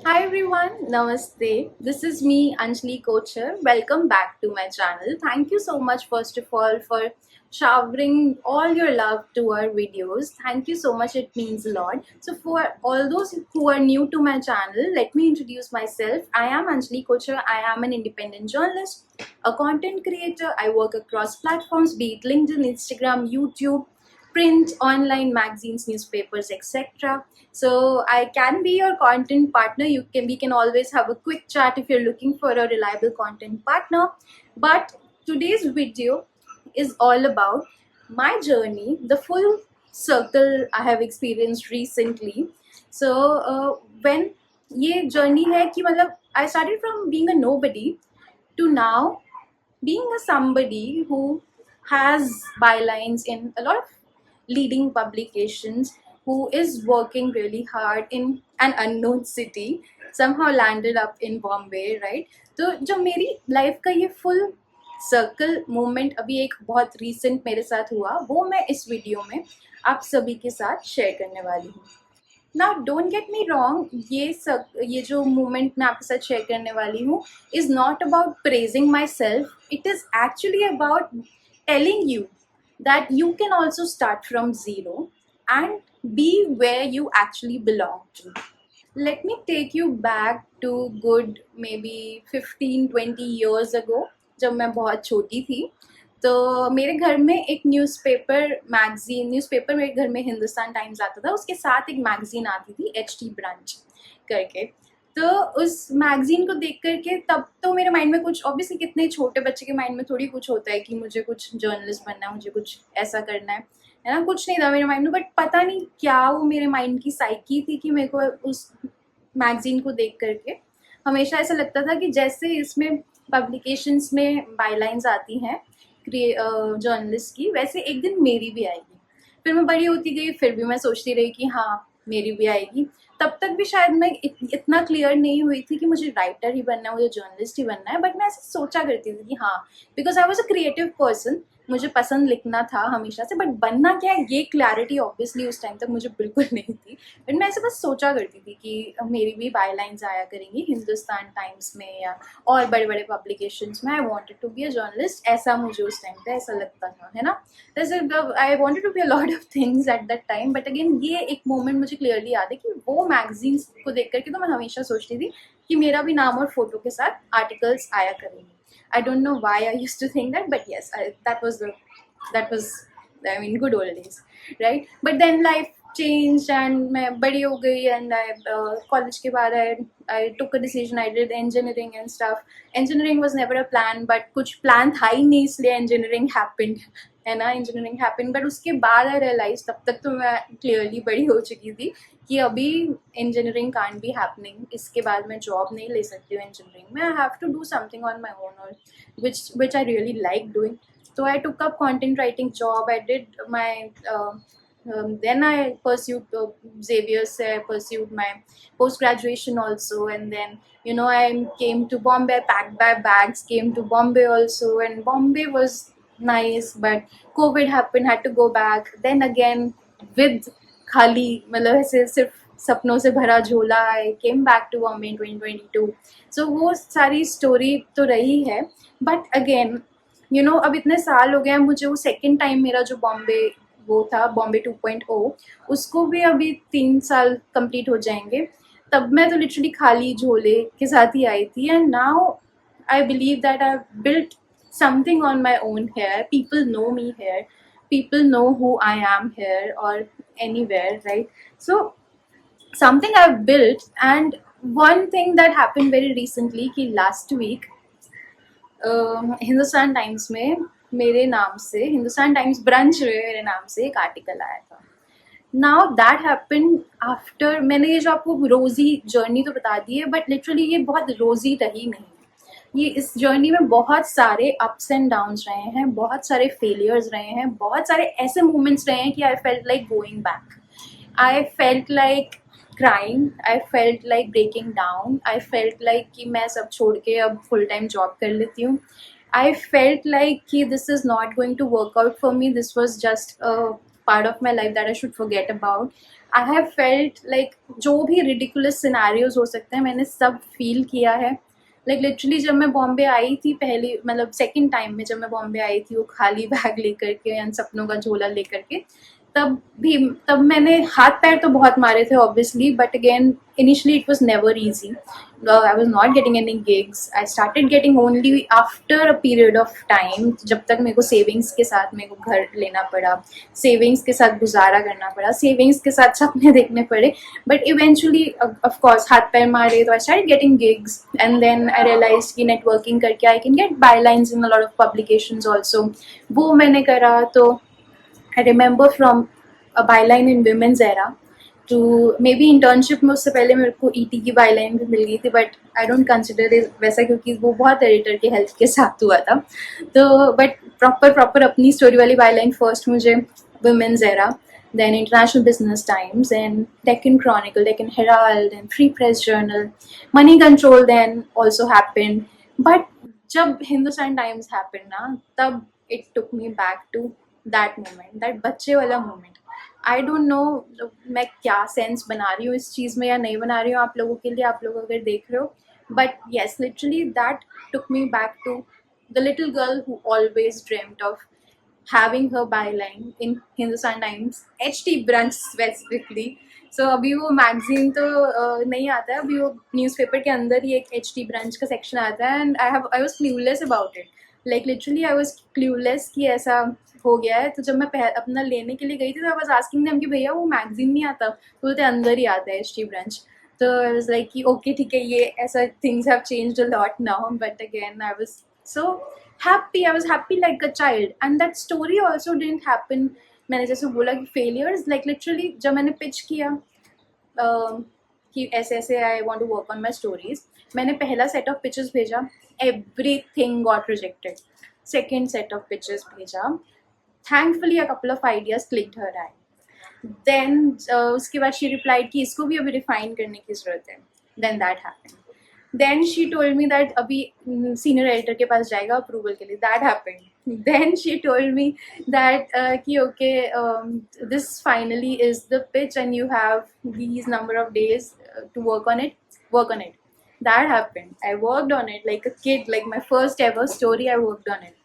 Hi everyone, Namaste. This is me, Anjali Kochar. Welcome back to my channel. Thank you so much, first of all, for showering all your love to our videos. Thank you so much, it means a lot. So, for all those who are new to my channel, let me introduce myself. I am Anjali Kochar. I am an independent journalist, a content creator. I work across platforms, be it LinkedIn, Instagram, YouTube, print, online magazines, newspapers, etc. So I can be your content partner. We can always have a quick chat if you're looking for a reliable content partner. But today's video is all about my journey, the full circle I have experienced recently. So when ये journey है कि मतलब I started from being a nobody to now being a somebody who has bylines in a lot of leading publications, who is working really hard in an unknown city, somehow landed up in Bombay, right? तो जो मेरी life का ये full circle moment अभी एक बहुत recent मेरे साथ हुआ, वो मैं इस वीडियो में आप सभी के साथ शेयर करने वाली हूँ. ना डोंट गेट मी रॉन्ग, ये जो मोमेंट मैं आपके साथ शेयर करने वाली हूँ is not about praising my self. It is actually about telling you that you can also start from zero and be where you actually belong to. Let me take you back to good maybe 15-20 years ago, जब मैं बहुत छोटी थी. तो मेरे घर में एक न्यूज़पेपर मेरे घर में हिंदुस्तान टाइम्स आता था, उसके साथ एक मैगज़ीन आती थी HT ब्रांच करके. तो उस मैगज़ीन को देख कर के तब तो मेरे माइंड में कुछ, ऑब्वियसली कितने छोटे बच्चे के माइंड में थोड़ी कुछ होता है कि मुझे कुछ जर्नलिस्ट बनना है, मुझे कुछ ऐसा करना है ना. कुछ नहीं था मेरे माइंड में, बट पता नहीं क्या वो मेरे माइंड की साइकी थी कि मेरे को उस मैगज़ीन को देख करके हमेशा ऐसा लगता था कि जैसे इसमें पब्लिकेशंस में बायलाइंस आती हैं जर्नलिस्ट की, वैसे एक दिन मेरी भी आएगी. फिर मैं बड़ी होती गई, फिर भी मैं सोचती रही कि हाँ मेरी भी आएगी. तब तक भी शायद मैं इतना क्लियर नहीं हुई थी कि मुझे राइटर ही बनना है, मुझे जर्नलिस्ट ही बनना है. बट मैं ऐसे सोचा करती थी कि हाँ, because I was a creative person, मुझे पसंद लिखना था हमेशा से. बट बनना क्या है ये क्लैरिटी ऑब्वियसली उस टाइम तक मुझे बिल्कुल नहीं थी. बट मैं ऐसे बस सोचा करती थी कि मेरी भी बायलाइंस आया करेंगी हिंदुस्तान टाइम्स में या और बड़े बड़े पब्लिकेशंस में. I wanted to be a journalist, ऐसा मुझे उस टाइम पे ऐसा लगता था, है ना. जैसे I wanted to be a lot of things at that time. But again ये एक मोमेंट मुझे क्लियरली याद है कि वो मैगजीन्स को देख करके तो मैं हमेशा सोचती थी कि मेरा भी नाम और फोटो के साथ आर्टिकल्स आया करेंगे. I don't know why I used to think that, but yes, that was I mean good old days, right? But then life changed and मैं बड़ी हो गई and I college के बाद I took a decision. I did engineering and stuff. Engineering was never a plan, but कुछ plan था ही नहीं, इसलिए engineering happened, है ना. engineering happened, but उसके बाद I realized, तब तक तो मैं clearly बड़ी हो चुकी थी कि अभी engineering can't be happening. इसके बाद मैं job नहीं ले सकती हूँ engineering में. I have to do something on my own, or which I really like doing. So I took up content writing job. I did my then I pursued Xavier's. I pursued my post graduation also, and then I came to Bombay, packed my bags, came to Bombay also, and Bombay was nice, but COVID happened, had to go back. Then again with खाली मतलब ऐसे सिर्फ सपनों से भरा झोला, आई came back to Bombay इन 2022. सो वो सारी स्टोरी तो रही है. बट अगेन अब इतने साल हो गए हैं, मुझे वो सेकेंड टाइम मेरा जो बॉम्बे वो था बॉम्बे 2.0, उसको भी अभी 3 साल कंप्लीट हो जाएंगे. तब मैं तो लिटरली खाली झोले के साथ ही आई थी. And now I believe that I built something on my own here. People know me here. People know who I am here or anywhere, right? So something I've built. And one thing that happened very recently कि last week Hindustan times में मेरे नाम से, Hindustan times branch में मेरे नाम से एक आर्टिकल आया था. नाउ दैट हैपन आफ्टर, मैंने ये जो आपको रोजी जर्नी तो बता दी है, बट लिटरली ये बहुत रोजी रही नहीं. ये इस जर्नी में बहुत सारे अप्स एंड डाउन्स रहे हैं, बहुत सारे फेलियर्स रहे हैं, बहुत सारे ऐसे मोमेंट्स रहे हैं कि I felt like going back. I felt like crying, I felt like breaking down, I felt like कि मैं सब छोड़ के अब फुल टाइम जॉब कर लेती हूँ. आई फेल्ट लाइक कि this is not going to work out for me. This was just part of my life that I should forget about. I have felt like जो भी ridiculous scenarios हो सकते हैं मैंने सब feel किया है. Like literally जब मैं बॉम्बे आई थी पहली मतलब सेकंड टाइम में जब मैं बॉम्बे आई थी वो खाली बैग लेकर के या सपनों का झोला लेकर के, तब मैंने हाथ पैर तो बहुत मारे थे obviously, but again initially it was never easy. I was not getting any gigs. I started getting only after a period of time, जब तक मेरे को सेविंग्स के साथ मेरे को घर लेना पड़ा, सेविंग्स के साथ गुजारा करना पड़ा, सेविंग्स के साथ सपने देखने पड़े. बट इवेंचुअली ऑफ कोर्स हाथ पैर मारे तो I started getting gigs and then I realize कि नेटवर्किंग करके I can get bylines in a lot of publications also. वो मैंने करा. तो I remember from a byline in Women's Era to maybe internship में उससे पहले मेरे को ET की byline भी मिल गई थी, but I don't consider it वैसा क्योंकि वो बहुत एडिटर के हेल्थ के साथ हुआ था. तो but proper अपनी स्टोरी वाली byline first मुझे Women's Era, then International Business Times and Deccan Chronicle, Deccan Herald and Free Press Journal. Money Control then also happened, but जब Hindustan Times happened ना, तब it took me back to that moment, that बच्चे वाला moment. I don't know मैं क्या sense बना रही हूँ इस चीज़ में या नहीं बना रही हूँ आप लोगों के लिए, आप लोग अगर देख रहे हो. But yes, literally that took me back to the little girl who always dreamt of having her byline in Hindustan Times, HT Brunch specifically. So अभी वो मैगजीन तो नहीं आता है, अभी वो न्यूज़पेपर के अंदर ही एक HT Brunch का सेक्शन आता है. And I was clueless about it. Like literally I was clueless कि ऐसा हो गया है. तो जब मैं अपना लेने के लिए गई थी तो आई वाज आस्किंग देम कि भैया वो मैगजीन नहीं आता, तो बोलते अंदर ही आता है HT Brunch. तो आई वाज लाइक कि ओके ठीक है, ये ऐसा things have changed a lot now. But again I was so happy, I was happy like a child. And that story also didn't happen. मैंने जैसे बोला कि फेलियर्स, लाइक लिटरली जब मैंने पिच किया कि ऐसे ऐसे I want to work on my stories, मैंने पहला सेट ऑफ पिचेस भेजा, everything got rejected. Second set of pitches भेजा, thankfully a couple of ideas clicked her eye. Then उसके बाद she replied कि इसको भी अभी refine करने की ज़रूरत है. Then that happened. Then she told me that अभी senior editor के पास जाएगा approval के लिए. That happened. Then she told me that कि okay, this finally is the pitch and you have these number of days to work on it. Work on it. That happened. I worked on it like a kid, like my first ever story. I worked on it.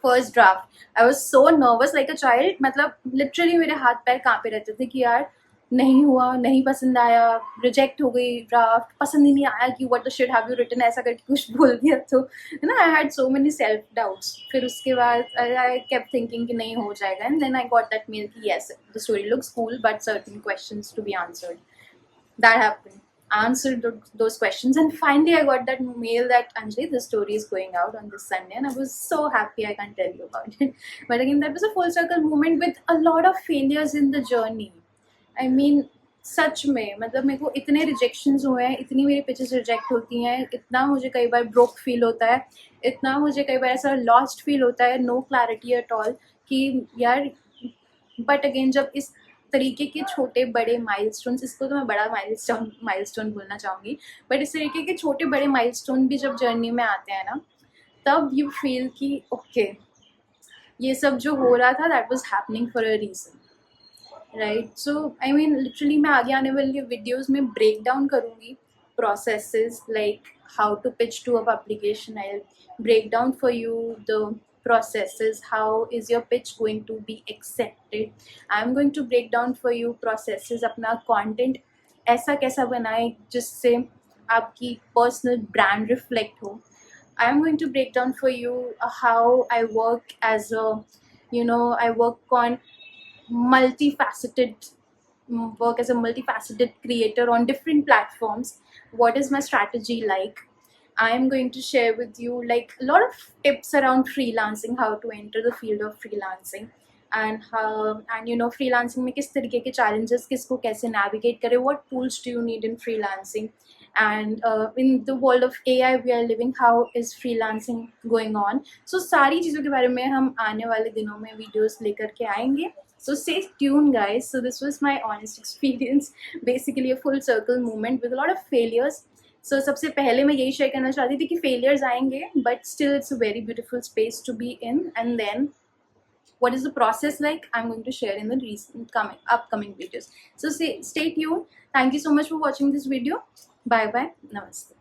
First draft I was so nervous like a child. मतलब literally मेरे हाथ पैर कांपे रहते थे कि यार नहीं हुआ, नहीं पसंद आया, रिजेक्ट हो गई ड्राफ्ट, पसंद ही नहीं आया कि what the shit have you written, ऐसा करके कुछ बोल दिया तो है ना. I had so many self doubts. फिर उसके बाद आई केप्ट थिंकिंग कि नहीं हो जाएगा. And then I got that mail कि yes the story looks cool but certain questions to be answered. That happened. Answered those questions and finally I got that mail that Anjali, the story is going out on this Sunday, and I was so happy. I can't tell you about it. But again, that was a full circle moment with a lot of failures in the journey. I mean, सच में मतलब मेरे को इतने rejections हुए हैं, इतनी मेरी pitches reject होती हैं, इतना मुझे कई बार ब्रोक फील होता है, इतना मुझे कई बार ऐसा लॉस्ट फील होता है, नो क्लैरिटी एट ऑल कि यार. बट अगेन जब इस तरीके के छोटे बड़े माइलस्टोन्स, इसको तो मैं बड़ा माइलस्टोन बोलना चाहूँगी, बट इस तरीके के छोटे बड़े माइलस्टोन भी जब जर्नी में आते हैं ना, तब यू फील कि ओके ये सब जो हो रहा था that was happening for a reason, right. So I mean literally मैं आगे आने वाली वीडियोज़ में ब्रेक डाउन करूँगी processes like how to pitch to a publication. I'll break down for you the processes, how is your pitch going to be accepted. I'm going to break down for you processes, अपना content ऐसा कैसा बनाए जिससे आपकी personal brand reflect हो. I'm going to break down for you how I work as a, I work on multifaceted creator on different platforms. What is my strategy like? I am going to share with you like a lot of tips around freelancing, how to enter the field of freelancing, and freelancing में किस तरीके के challenges, किसको कैसे navigate करें, what tools do you need in freelancing, and in the world of AI we are living, how is freelancing going on. So सारी चीज़ों के बारे में हम आने वाले दिनों में videos लेकर के आएंगे. So stay tuned guys. So this was my honest experience, basically a full circle moment with a lot of failures. So सबसे पहले मैं यही शेयर करना चाहती थी कि failures आएंगे but still it's a very beautiful space to be in. And then what is the process like, I'm going to share in the upcoming videos. So stay tuned. Thank you so much for watching this video. Bye bye. Namaste.